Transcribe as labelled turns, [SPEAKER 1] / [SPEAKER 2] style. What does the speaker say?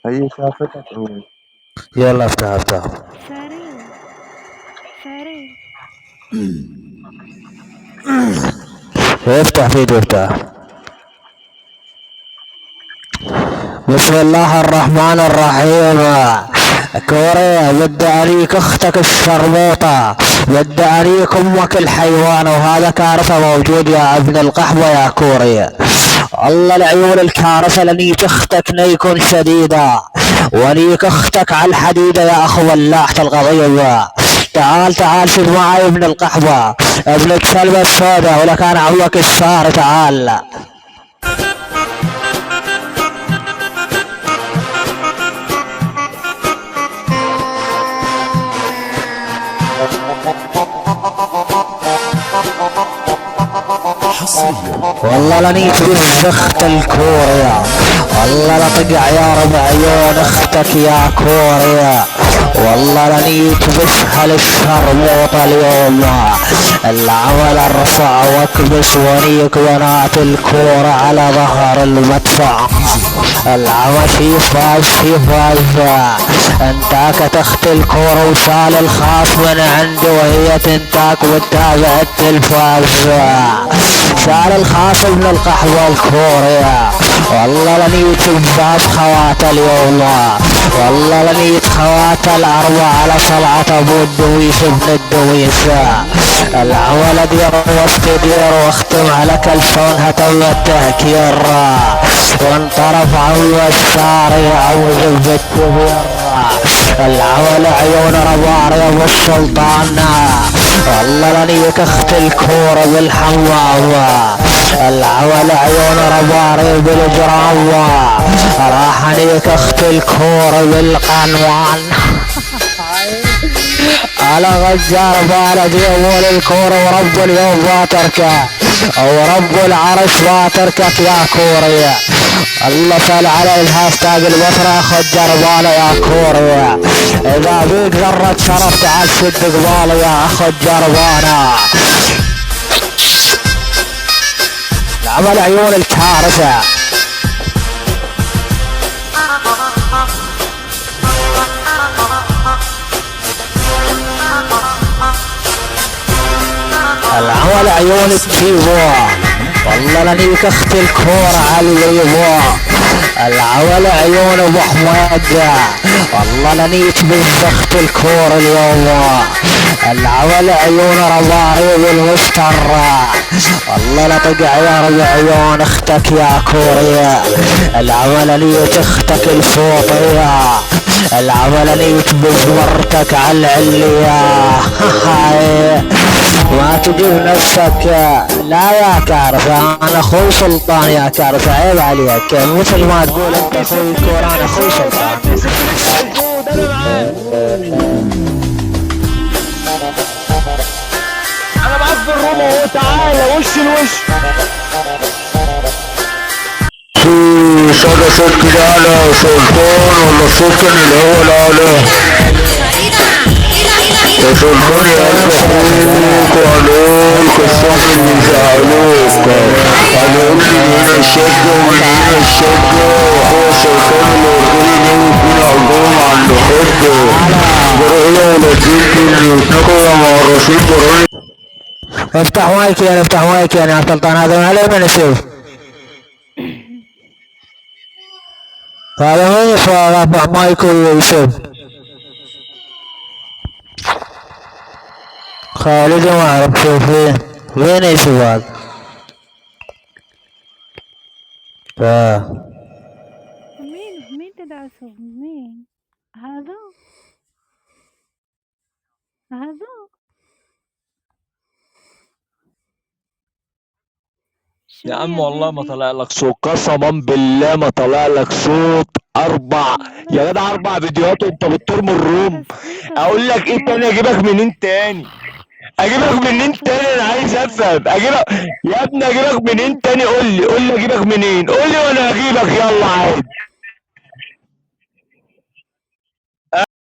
[SPEAKER 1] هي شافتك أول.
[SPEAKER 2] يلا افتح.
[SPEAKER 3] سريع سريع.
[SPEAKER 2] افتح فيديو افتح. بسم الله الرحمن الرحيم. كوريا بدي اريك اختك الشرموطة، بدي اريك امك الحيوانة، وهذا كارثة موجود يا ابن القحوة يا كوريا. الله العيون الكارثة لنيك اختك نيكون شديدة، ونيك اختك على الحديدة يا اخو ولاحة القضية. تعال شوف معي ابن القحوة، ابن الكلبة السوداء، ولك انا عمك الشهر. تعال والله لنيت بزخت الكوريا، والله لا تقع يا ربع عيون اختك يا كوريا، والله لنيت بسهل الشرموطة اليوم. العمل ارفع واكبس ونيك بنات الكورة على ظهر المدفع. العمى شيفاز انتاك تختي الكورة وشال الخاص من عندي، وهي تنتاك وتتابع التلفاز. شال الخاص ابن القحوة الكوريا، والله لنيت بباب خوات اليوم، والله لنيت خوات الاربع على صلعة ابو الدويس ابن الدويس. العمل دير واستدير واختم على كلفونها تم التهكير، وانطرف عم الشارع عوز بالتبير. العمل عيون ربار يا ابو السلطان، والله لنيك اخت الكورة بالحمام. العمل عيون رباري بالجرام، راح انيك اخت الكورة بالقنوان. على غجار بلدي اول الكورة، ورب اليوم باتركه، ورب العرش باتركك يا كوريا. الله صل على الهاشتاج البصرة خد جربالة يا كوريا، اذا بيك ذرة شرف تعال شد قبالة يا اخو جربانة. العمل عيون الكارثة. العمل عيون التيبو، والله لنيك اخت الكورة عالليبو. العمل عيون ابو حميد، والله لنيك بالزخت الكورة اليوم. العمل عيون رباري بالمستر، والله لا تقع يا ربع عيون اختك يا كوريا. العمل ليك اختك الفوطية، العمل ليك بزمرتك على العلية. ما تجيب نفسك لا يا كارثة، انا اخوي سلطان يا كارثة، عيب عليك مثل ما تقول انت اخوي الكورة انا اخوي سلطان.
[SPEAKER 4] انا معاك في الروم اهو، تعالى وش لوش.
[SPEAKER 2] صدى صوت كده على سلطان، ولا الصوت كان الاول على يا سلطان يا قلب اخوك، وعليك الصوت اللي زعلوك، هنقول لي هنا الشقة ومن هنا الشقة، واخويا سلطان اللي قلتلي ناوي فينا عزوم عند حبه، برؤية ولاديك اللي يتنقوا مع الرصيد برؤية. افتح مايك يعني، افتح مايك يعني يا سلطان، هذا عليه من السيف، هذا من يرفع مايك ويسيف. خالد ما اعرف شوف وين يسوى هذا.
[SPEAKER 3] مين تدعسه؟ مين هذا؟
[SPEAKER 4] يا
[SPEAKER 3] شو
[SPEAKER 4] عم
[SPEAKER 3] يا
[SPEAKER 4] والله ما
[SPEAKER 3] بيبي؟
[SPEAKER 4] طلع لك صوت، قسما بالله ما طلع لك صوت. يا جدع 4 فيديوهات وانت بتطير الروم.
[SPEAKER 3] بس انت
[SPEAKER 4] اقول لك
[SPEAKER 3] صوتك
[SPEAKER 4] ايه تاني؟
[SPEAKER 3] واضح.
[SPEAKER 4] اجيبك منين تاني؟ انا عايز
[SPEAKER 3] واضح.
[SPEAKER 4] افهم. يا ابني اجيبك منين تاني؟ قول لي اجيبك منين؟ قول لي وانا اجيبك، يلا عادي.